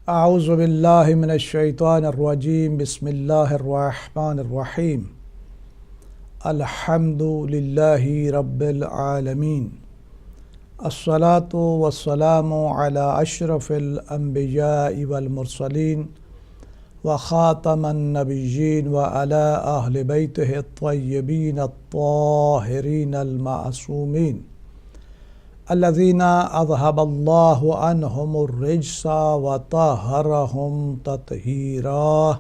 اعوذ باللہ من الشیطان الرجیم بسم اللہ الرحمن الرحیم الحمد للہ رب العالمین الصلاۃ والسلام علی اشرف الانبیاء والمرسلین وخاتم النبیین وعلی اہل بیتہ الطیبین الطاہرین المعصومین الذین اذہب اللہ عنہم الرجس وطہرہم تطہیرا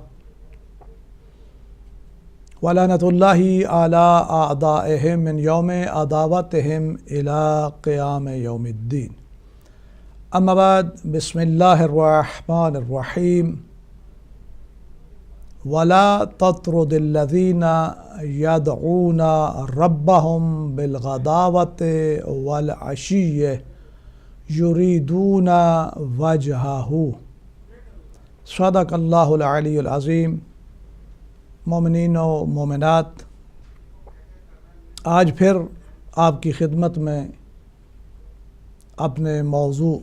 ولعنۃ اللہ علی اعدائہم من یوم عداوتہم الی قیام یوم الدین اما بعد بسم اللہ الرحمن الرحیم ولا تطرد الذین یدعون ربهم بالغداوۃ والعشی یریدون وجہہ صدق اللہ العلی العظیم۔ مومنین و مومنات، آج پھر آپ کی خدمت میں اپنے موضوع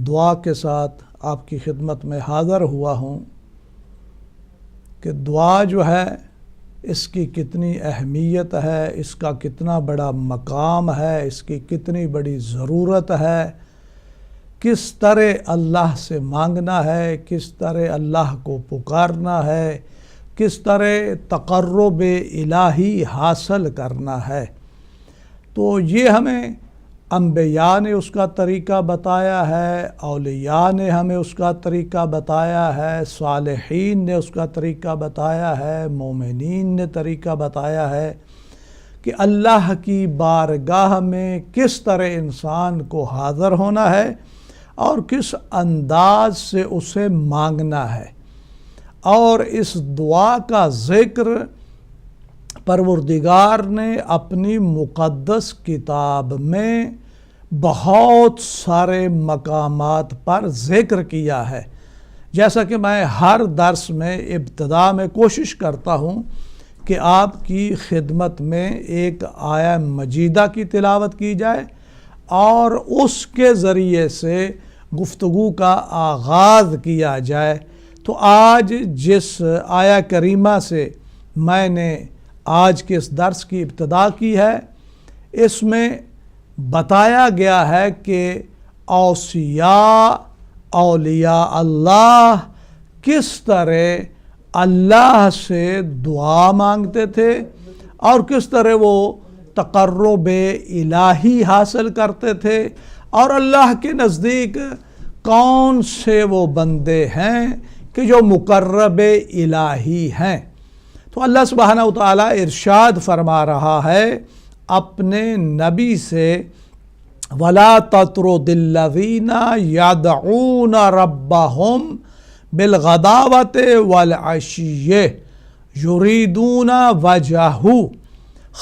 دعا کے ساتھ آپ کی خدمت میں حاضر ہوا ہوں کہ دعا جو ہے اس کی کتنی اہمیت ہے، اس کا کتنا بڑا مقام ہے، اس کی کتنی بڑی ضرورت ہے، کس طرح اللہ سے مانگنا ہے، کس طرح اللہ کو پکارنا ہے، کس طرح تقرب الہی حاصل کرنا ہے۔ تو یہ ہمیں انبیاء نے اس کا طریقہ بتایا ہے، اولیاء نے ہمیں اس کا طریقہ بتایا ہے، صالحین نے اس کا طریقہ بتایا ہے، مومنین نے طریقہ بتایا ہے کہ اللہ کی بارگاہ میں کس طرح انسان کو حاضر ہونا ہے اور کس انداز سے اسے مانگنا ہے۔ اور اس دعا کا ذکر پروردگار نے اپنی مقدس کتاب میں بہت سارے مقامات پر ذکر کیا ہے، جیسا کہ میں ہر درس میں ابتدا میں کوشش کرتا ہوں کہ آپ کی خدمت میں ایک آیہ مجیدہ کی تلاوت کی جائے اور اس کے ذریعے سے گفتگو کا آغاز کیا جائے۔ تو آج جس آیہ کریمہ سے میں نے آج کے اس درس کی ابتدا کی ہے، اس میں بتایا گیا ہے کہ اولیاء اللہ کس طرح اللہ سے دعا مانگتے تھے اور کس طرح وہ تقرب الہی حاصل کرتے تھے، اور اللہ کے نزدیک کون سے وہ بندے ہیں کہ جو مقرب الہی ہیں۔ تو اللہ سبحانہ وتعالی ارشاد فرما رہا ہے اپنے نبی سے، وَلَا تَطْرُدِ الَّذِينَ يَدْعُونَ رَبَّهُمْ بِالْغَدَاوَةِ وَالْعَشِيِّ يُرِيدُونَ وَجْهَهُ،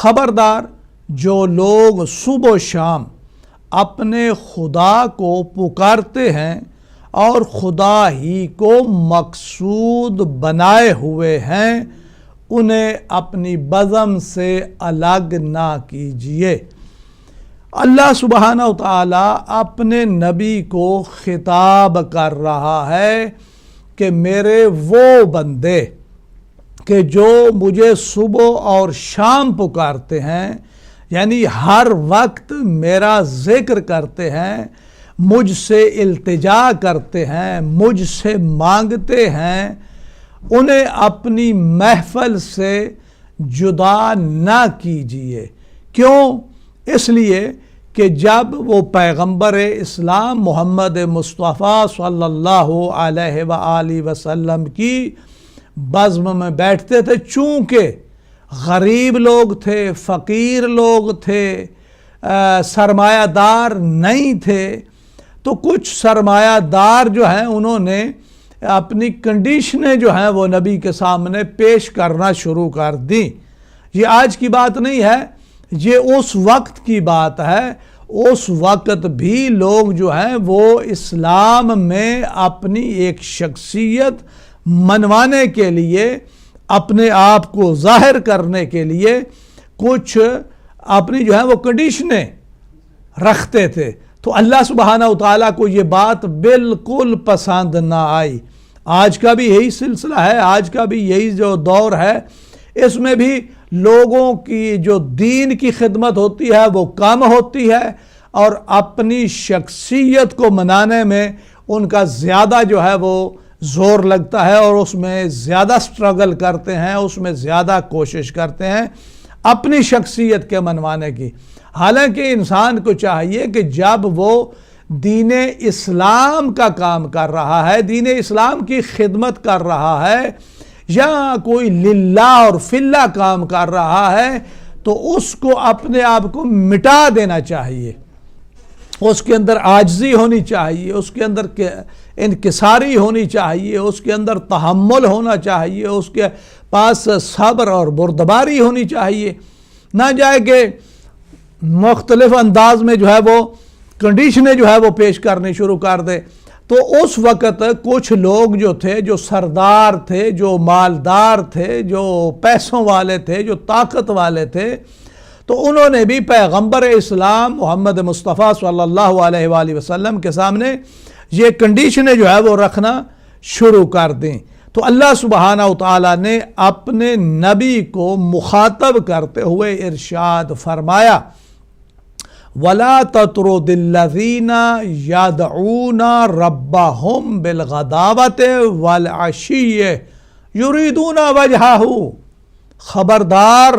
خبردار جو لوگ صبح و شام اپنے خدا کو پکارتے ہیں اور خدا ہی کو مقصود بنائے ہوئے ہیں، انہیں اپنی بزم سے الگ نہ کیجیے۔ اللہ سبحانہ وتعالی اپنے نبی کو خطاب کر رہا ہے کہ میرے وہ بندے کہ جو مجھے صبح اور شام پکارتے ہیں، یعنی ہر وقت میرا ذکر کرتے ہیں، مجھ سے التجا کرتے ہیں، مجھ سے مانگتے ہیں، انہیں اپنی محفل سے جدا نہ کیجیے۔ کیوں؟ اس لیے کہ جب وہ پیغمبر اسلام محمد مصطفیٰ صلی اللہ علیہ وآلہ وسلم کی بزم میں بیٹھتے تھے، چونکہ غریب لوگ تھے، فقیر لوگ تھے، سرمایہ دار نہیں تھے، تو کچھ سرمایہ دار جو ہیں انہوں نے اپنی کنڈیشنیں جو ہیں وہ نبی کے سامنے پیش کرنا شروع کر دیں۔ یہ آج کی بات نہیں ہے، یہ اس وقت کی بات ہے۔ اس وقت بھی لوگ جو ہیں وہ اسلام میں اپنی ایک شخصیت منوانے کے لیے، اپنے آپ کو ظاہر کرنے کے لیے کچھ اپنی جو ہے وہ کنڈیشنیں رکھتے تھے۔ تو تو اللہ سبحانہ و تعالیٰ کو یہ بات بالکل پسند نہ آئی۔ آج کا بھی یہی سلسلہ ہے، آج کا بھی یہی جو دور ہے، اس میں بھی لوگوں کی جو دین کی خدمت ہوتی ہے وہ کم ہوتی ہے، اور اپنی شخصیت کو منانے میں ان کا زیادہ جو ہے وہ زور لگتا ہے، اور اس میں زیادہ سٹرگل کرتے ہیں، اس میں زیادہ کوشش کرتے ہیں اپنی شخصیت کے منوانے کی۔ حالانکہ انسان کو چاہیے کہ جب وہ دین اسلام کا کام کر رہا ہے، دین اسلام کی خدمت کر رہا ہے، یا کوئی للہ اور فی اللہ کام کر رہا ہے، تو اس کو اپنے آپ کو مٹا دینا چاہیے۔ اس کے اندر عاجزی ہونی چاہیے، اس کے اندر انکساری ہونی چاہیے، اس کے اندر تحمل ہونا چاہیے، اس کے پاس صبر اور بردباری ہونی چاہیے۔ نہ جائے کہ مختلف انداز میں جو ہے وہ کنڈیشنیں جو ہے وہ پیش کرنی شروع کر دے۔ تو اس وقت کچھ لوگ جو تھے، جو سردار تھے، جو مالدار تھے، جو پیسوں والے تھے، جو طاقت والے تھے، تو انہوں نے بھی پیغمبر اسلام محمد مصطفیٰ صلی اللہ علیہ وآلہ وسلم کے سامنے یہ کنڈیشنیں جو ہے وہ رکھنا شروع کر دیں۔ تو اللہ سبحانہ و تعالیٰ نے اپنے نبی کو مخاطب کرتے ہوئے ارشاد فرمایا، وَلَا تَطْرُدِ الَّذِينَ يَدْعُونَ رَبَّهُمْ بِالْغَدَاوَةِ وَالْعَشِيِّ يُرِيدُونَ وَجْهَهُ، خبردار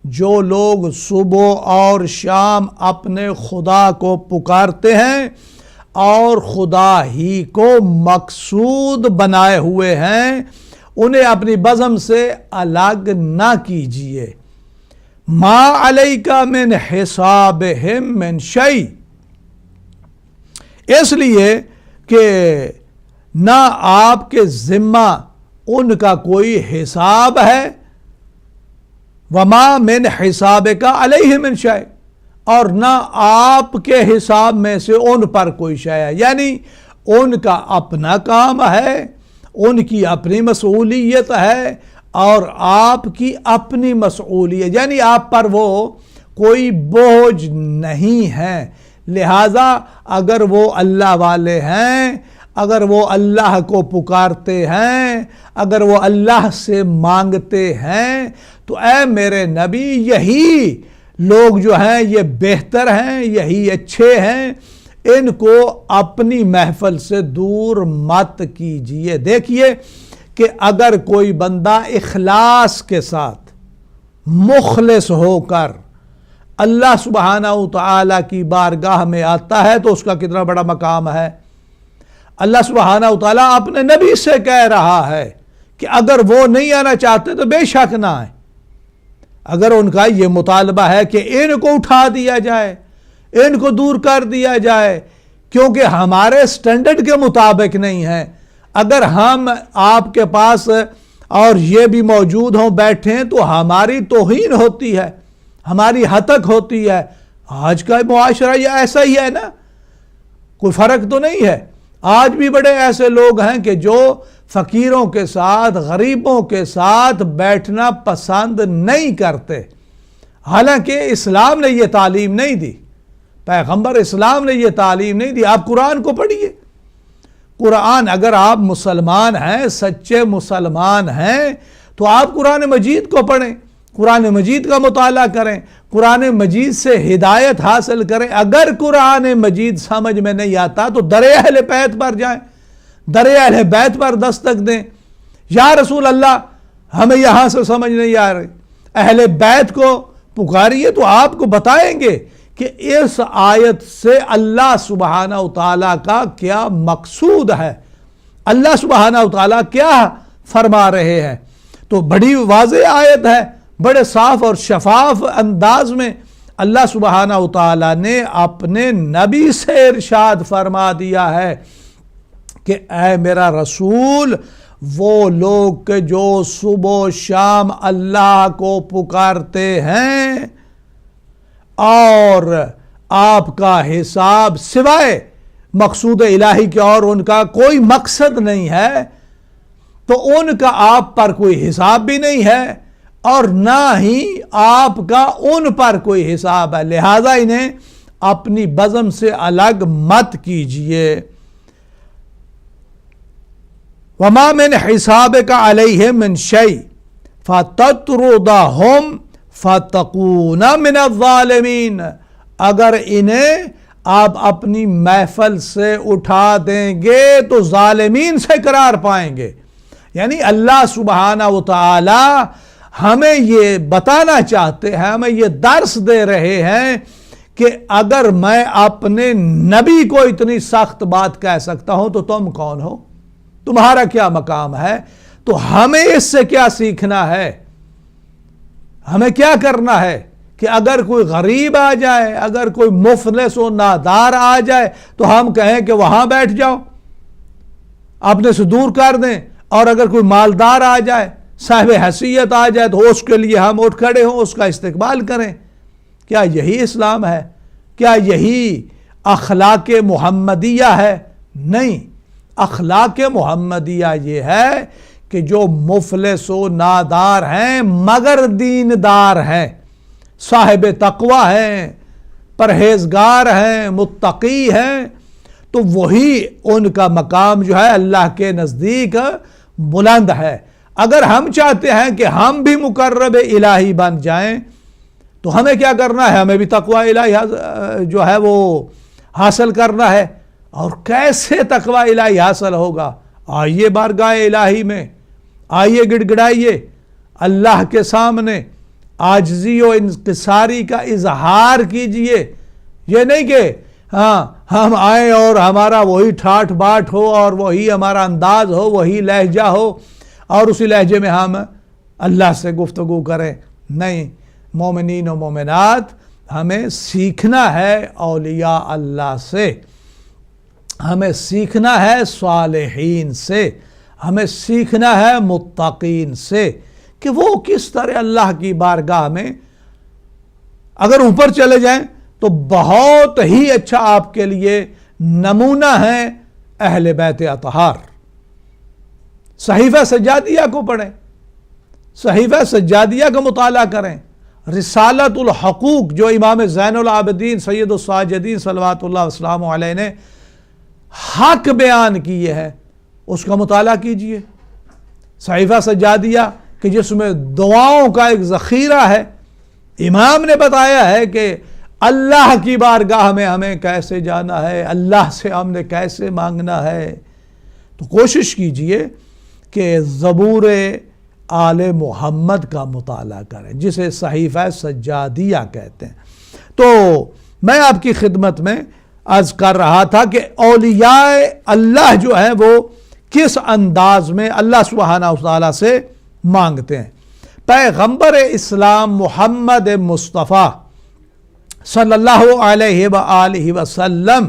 جو لوگ صبح اور شام اپنے خدا کو پکارتے ہیں اور خدا ہی کو مقصود بنائے ہوئے ہیں، انہیں اپنی بزم سے الگ نہ کیجیے۔ ما علیک من حسابہم من شیء، اس لیے کہ نہ آپ کے ذمہ ان کا کوئی حساب ہے، وما من حسابک علیہ من شیء، اور نہ آپ کے حساب میں سے ان پر کوئی شے ہے، یعنی ان کا اپنا کام ہے، ان کی اپنی مسئولیت ہے، اور آپ کی اپنی مسئولیت، یعنی آپ پر وہ کوئی بوجھ نہیں ہے۔ لہٰذا اگر وہ اللہ والے ہیں، اگر وہ اللہ کو پکارتے ہیں، اگر وہ اللہ سے مانگتے ہیں، تو اے میرے نبی یہی لوگ جو ہیں یہ بہتر ہیں، یہی اچھے ہیں، ان کو اپنی محفل سے دور مت کیجیے۔ دیکھیے کہ اگر کوئی بندہ اخلاص کے ساتھ مخلص ہو کر اللہ سبحانہ و تعالیٰ کی بارگاہ میں آتا ہے تو اس کا کتنا بڑا مقام ہے۔ اللہ سبحانہ و تعالیٰ اپنے نبی سے کہہ رہا ہے کہ اگر وہ نہیں آنا چاہتے تو بے شک نہ آئیں۔ اگر ان کا یہ مطالبہ ہے کہ ان کو اٹھا دیا جائے، ان کو دور کر دیا جائے، کیونکہ ہمارے سٹینڈرڈ کے مطابق نہیں ہے، اگر ہم آپ کے پاس اور یہ بھی موجود ہوں بیٹھیں تو ہماری توہین ہوتی ہے، ہماری ہتک ہوتی ہے۔ آج کا معاشرہ یہ ایسا ہی ہے نا، کوئی فرق تو نہیں ہے۔ آج بھی بڑے ایسے لوگ ہیں کہ جو فقیروں کے ساتھ، غریبوں کے ساتھ بیٹھنا پسند نہیں کرتے، حالانکہ اسلام نے یہ تعلیم نہیں دی، پیغمبر اسلام نے یہ تعلیم نہیں دی۔ آپ قرآن کو پڑھیے، قرآن، اگر آپ مسلمان ہیں، سچے مسلمان ہیں، تو آپ قرآن مجید کو پڑھیں، قرآن مجید کا مطالعہ کریں، قرآن مجید سے ہدایت حاصل کریں۔ اگر قرآن مجید سمجھ میں نہیں آتا تو در اہل بیت پر جائیں، در اہل بیت پر دستک دیں، یا رسول اللہ ہمیں یہاں سے سمجھ نہیں آ رہی، اہل بیت کو پکاریے تو آپ کو بتائیں گے کہ اس آیت سے اللہ سبحانہ و تعالیٰ کا کیا مقصود ہے، اللہ سبحانہ و تعالیٰ کیا فرما رہے ہیں۔ تو بڑی واضح آیت ہے، بڑے صاف اور شفاف انداز میں اللہ سبحانہ و تعالیٰ نے اپنے نبی سے ارشاد فرما دیا ہے کہ اے میرا رسول، وہ لوگ جو صبح و شام اللہ کو پکارتے ہیں اور آپ کا حساب سوائے مقصود الہی کے اور ان کا کوئی مقصد نہیں ہے، تو ان کا آپ پر کوئی حساب بھی نہیں ہے اور نہ ہی آپ کا ان پر کوئی حساب ہے، لہذا انہیں اپنی بزم سے الگ مت کیجئے. وما من حسابک علیہم من شیء فتطردہم فتکون من الظالمین. اگر انہیں آپ اپنی محفل سے اٹھا دیں گے تو ظالمین سے قرار پائیں گے. یعنی اللہ سبحانہ و تعالی ہمیں یہ بتانا چاہتے ہیں، ہمیں یہ درس دے رہے ہیں کہ اگر میں اپنے نبی کو اتنی سخت بات کہہ سکتا ہوں تو تم کون ہو، تمہارا کیا مقام ہے. تو ہمیں اس سے کیا سیکھنا ہے، ہمیں کیا کرنا ہے کہ اگر کوئی غریب آ جائے، اگر کوئی مفلس و نادار آ جائے تو ہم کہیں کہ وہاں بیٹھ جاؤ، اپنے سے دور کر دیں. اور اگر کوئی مالدار آ جائے، صاحب حیثیت آ جائے تو اس کے لیے ہم اٹھ کھڑے ہوں، اس کا استقبال کریں. کیا یہی اسلام ہے؟ کیا یہی اخلاق محمدیہ ہے؟ نہیں. اخلاق محمدیہ یہ ہے کہ جو مفلس و نادار ہیں مگر دیندار ہیں، صاحب تقوی ہیں، پرہیزگار ہیں، متقی ہیں، تو وہی ان کا مقام جو ہے اللہ کے نزدیک بلند ہے. اگر ہم چاہتے ہیں کہ ہم بھی مقرب الہی بن جائیں تو ہمیں کیا کرنا ہے؟ ہمیں بھی تقوی الہی جو ہے وہ حاصل کرنا ہے. اور کیسے تقوی الہی حاصل ہوگا؟ آئیے بارگاہ الہی میں، آئیے گڑ گڑائیے اللہ کے سامنے، عاجزی و انکساری کا اظہار کیجئے. یہ نہیں کہ ہم آئیں اور ہمارا وہی ٹھاٹ باٹ ہو اور وہی ہمارا انداز ہو، وہی لہجہ ہو اور اسی لہجے میں ہم اللہ سے گفتگو کریں. نہیں، مومنین و مومنات، ہمیں سیکھنا ہے اولیاء اللہ سے، ہمیں سیکھنا ہے صالحین سے، ہمیں سیکھنا ہے متقین سے کہ وہ کس طرح اللہ کی بارگاہ میں اگر اوپر چلے جائیں تو بہت ہی اچھا آپ کے لیے نمونہ ہے اہل بیت اطہار. صحیفہ سجادیہ کو پڑھیں، صحیفہ سجادیہ کا مطالعہ کریں. رسالت الحقوق جو امام زین العابدین سید الساجدین صلوات اللہ وسلام علیہ نے حق بیان کیے ہیں، اس کا مطالعہ کیجئے. صحیفہ سجادیہ کہ جس میں دعاؤں کا ایک ذخیرہ ہے. امام نے بتایا ہے کہ اللہ کی بارگاہ میں ہمیں کیسے جانا ہے، اللہ سے ہم نے کیسے مانگنا ہے. تو کوشش کیجئے کہ زبور آل محمد کا مطالعہ کریں جسے صحیفہ سجادیہ کہتے ہیں. تو میں آپ کی خدمت میں عرض کر رہا تھا کہ اولیاء اللہ جو ہیں وہ کس انداز میں اللہ سبحانہ وتعالی سے مانگتے ہیں. پیغمبر اسلام محمد مصطفیٰ صلی اللہ علیہ وآلہ وسلم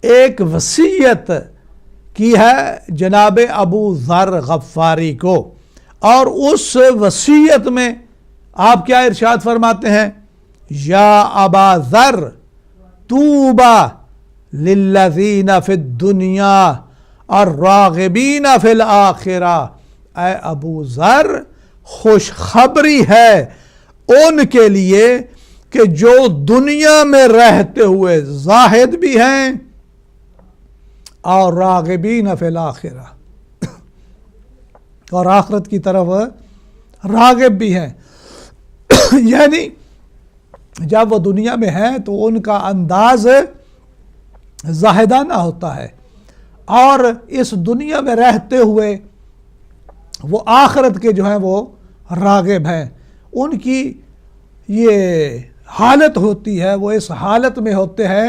ایک وصیت کی ہے جناب ابو ذر غفاری کو، اور اس وصیت میں آپ کیا ارشاد فرماتے ہیں؟ یا ابا ذر طوبی للذین فی الدنیا الراغبین فی الآخرہ. اے ابو ذر، خوشخبری ہے ان کے لیے کہ جو دنیا میں رہتے ہوئے زاہد بھی ہیں اور راغبین فی الآخرہ، اور آخرت کی طرف راغب بھی ہیں. یعنی جب وہ دنیا میں ہیں تو ان کا انداز زاہدانہ ہوتا ہے، اور اس دنیا میں رہتے ہوئے وہ آخرت کے جو ہیں وہ راغب ہیں. ان کی یہ حالت ہوتی ہے، وہ اس حالت میں ہوتے ہیں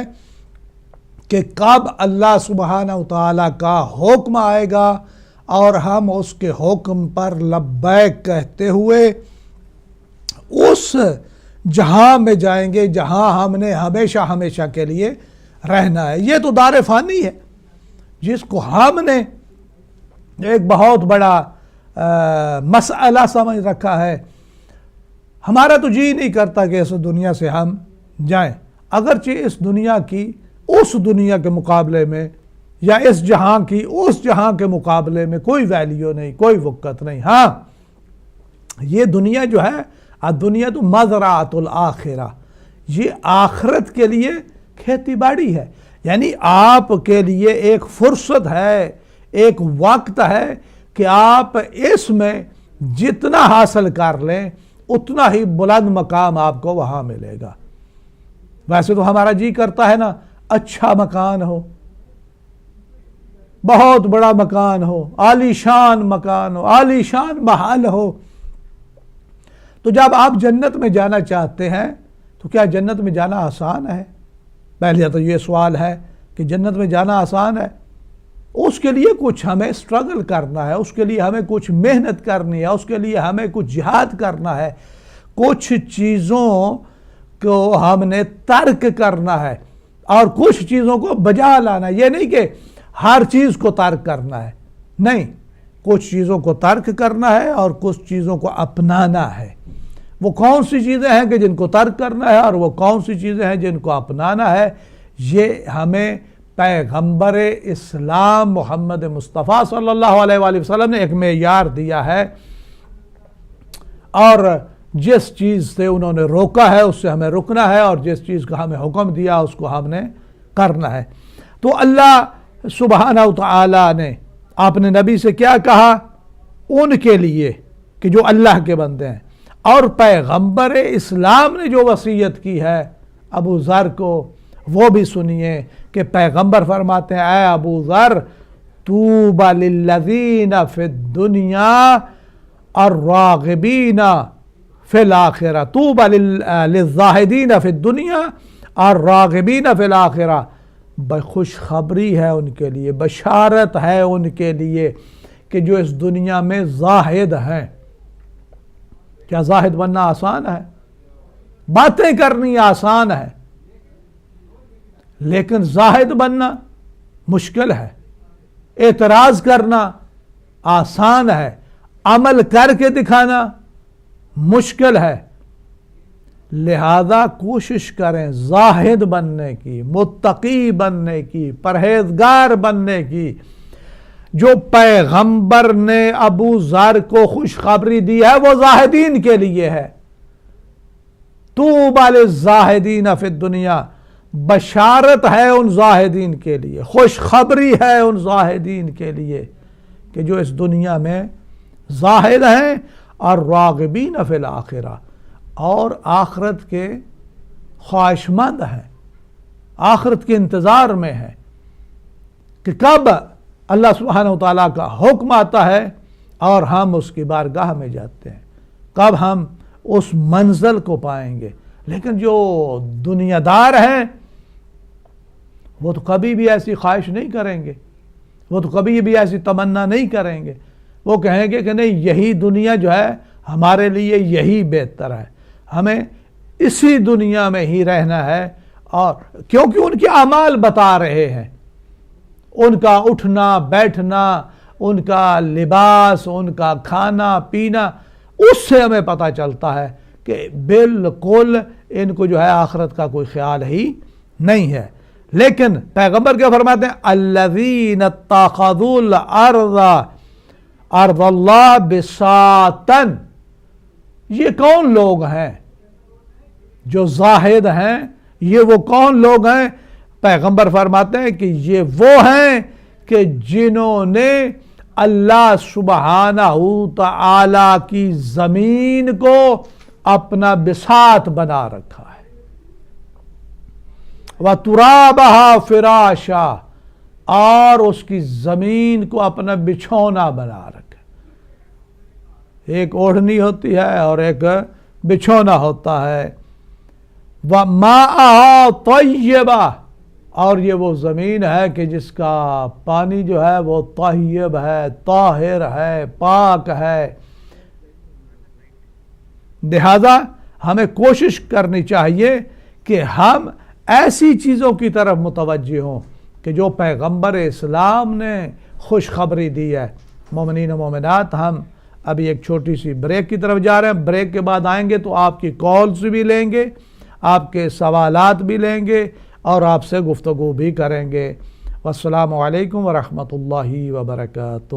کہ کب اللہ سبحانہ وتعالی کا حکم آئے گا اور ہم اس کے حکم پر لبیک کہتے ہوئے اس جہاں میں جائیں گے جہاں ہم نے ہمیشہ ہمیشہ کے لیے رہنا ہے. یہ تو دار فانی ہے جس کو ہم نے ایک بہت بڑا مسئلہ سمجھ رکھا ہے. ہمارا تو جی نہیں کرتا کہ اس دنیا سے ہم جائیں، اگرچہ اس دنیا کی اس دنیا کے مقابلے میں یا اس جہاں کی اس جہاں کے مقابلے میں کوئی ویلیو نہیں، کوئی وقت نہیں. ہاں، یہ دنیا جو ہے دنیا تو مزرعۃ الآخرہ، یہ آخرت کے لیے کھیتی باڑی ہے، یعنی آپ کے لیے ایک فرصت ہے، ایک وقت ہے کہ آپ اس میں جتنا حاصل کر لیں اتنا ہی بلند مقام آپ کو وہاں ملے گا۔ ویسے تو ہمارا جی کرتا ہے نا اچھا مکان ہو، بہت بڑا مکان ہو، عالی شان مکان ہو، عالی شان محل ہو۔ تو جب آپ جنت میں جانا چاہتے ہیں تو کیا جنت میں جانا آسان ہے؟ پہلے تو یہ سوال ہے کہ جنت میں جانا آسان ہے؟ اس کے لیے کچھ ہمیں سٹرگل کرنا ہے، اس کے لیے ہمیں کچھ محنت کرنی ہے، اس کے لیے ہمیں کچھ جہاد کرنا ہے، کچھ چیزوں کو ہم نے ترک کرنا ہے اور کچھ چیزوں کو بجا لانا ہے۔ یہ نہیں کہ ہر چیز کو ترک کرنا ہے، نہیں، کچھ چیزوں کو ترک کرنا ہے اور کچھ چیزوں کو اپنانا ہے۔ وہ کون سی چیزیں ہیں کہ جن کو ترک کرنا ہے اور وہ کون سی چیزیں ہیں جن کو اپنانا ہے، یہ ہمیں پیغمبر اسلام محمد مصطفیٰ صلی اللہ علیہ وآلہ وسلم نے ایک معیار دیا ہے، اور جس چیز سے انہوں نے روکا ہے اس سے ہمیں رکنا ہے، اور جس چیز کا ہمیں حکم دیا اس کو ہم نے کرنا ہے۔ تو اللہ سبحانہ وتعالی نے اپنے نبی سے کیا کہا؟ ان کے لیے کہ جو اللہ کے بندے ہیں، اور پیغمبر اسلام نے جو وصیت کی ہے ابو ذر کو وہ بھی سنیے کہ پیغمبر فرماتے ہیں اے ابو ذر طوبی للذین فی الدنیا الراغبین فی الآخرہ، طوبی للزاہدین فی الدنیا الراغبین فی الآخرہ، خوشخبری ہے ان کے لیے، بشارت ہے ان کے لیے کہ جو اس دنیا میں زاہد ہیں۔ کیا زاہد بننا آسان ہے؟ باتیں کرنی آسان ہے، لیکن زاہد بننا مشکل ہے۔ اعتراض کرنا آسان ہے، عمل کر کے دکھانا مشکل ہے۔ لہذا کوشش کریں زاہد بننے کی، متقی بننے کی، پرہیزگار بننے کی۔ جو پیغمبر نے ابو ذر کو خوشخبری دی ہے وہ زاہدین کے لیے ہے۔ طوبی للزاہدین فی الدنیا، بشارت ہے ان زاہدین کے لیے، خوشخبری ہے ان زاہدین کے لیے کہ جو اس دنیا میں زاہد ہیں، اور راغبین فی الآخرہ، اور آخرت کے خواہشمند ہیں، آخرت کے انتظار میں ہیں کہ کب اللہ سبحانہ وتعالیٰ کا حکم آتا ہے اور ہم اس کی بارگاہ میں جاتے ہیں، کب ہم اس منزل کو پائیں گے۔ لیکن جو دنیا دار ہیں وہ تو کبھی بھی ایسی خواہش نہیں کریں گے، وہ تو کبھی بھی ایسی تمنا نہیں کریں گے۔ وہ کہیں گے کہ نہیں، یہی دنیا جو ہے ہمارے لیے یہی بہتر ہے، ہمیں اسی دنیا میں ہی رہنا ہے، اور کیونکہ ان کے اعمال بتا رہے ہیں، ان کا اٹھنا بیٹھنا، ان کا لباس، ان کا کھانا پینا، اس سے ہمیں پتہ چلتا ہے کہ بالکل ان کو جو ہے آخرت کا کوئی خیال ہی نہیں ہے۔ لیکن پیغمبر کیا فرماتے ہیں؟ الذین اتخذوا ارض اللہ بساطا، یہ کون لوگ ہیں جو زاہد ہیں؟ یہ وہ کون لوگ ہیں؟ پیغمبر فرماتے ہیں کہ یہ وہ ہیں کہ جنہوں نے اللہ سبحانہ تعالی کی زمین کو اپنا بساط بنا رکھا ہے، وَتُرَابَهَا فِرَاشًا، اور اس کی زمین کو اپنا بچھونا بنا رکھا۔ ایک اوڑھنی ہوتی ہے اور ایک بچھونا ہوتا ہے۔ وَمَاءَهَا طَيِّبًا، اور یہ وہ زمین ہے کہ جس کا پانی جو ہے وہ طیب ہے، طاہر ہے، پاک ہے۔ لہذا ہمیں کوشش کرنی چاہیے کہ ہم ایسی چیزوں کی طرف متوجہ ہوں کہ جو پیغمبر اسلام نے خوشخبری دی ہے۔ مومنین و مومنات، ہم ابھی ایک چھوٹی سی بریک کی طرف جا رہے ہیں، بریک کے بعد آئیں گے تو آپ کی کالز بھی لیں گے، آپ کے سوالات بھی لیں گے، اور آپ سے گفتگو بھی کریں گے۔ والسلام علیکم ورحمۃ اللہ وبرکاتہ۔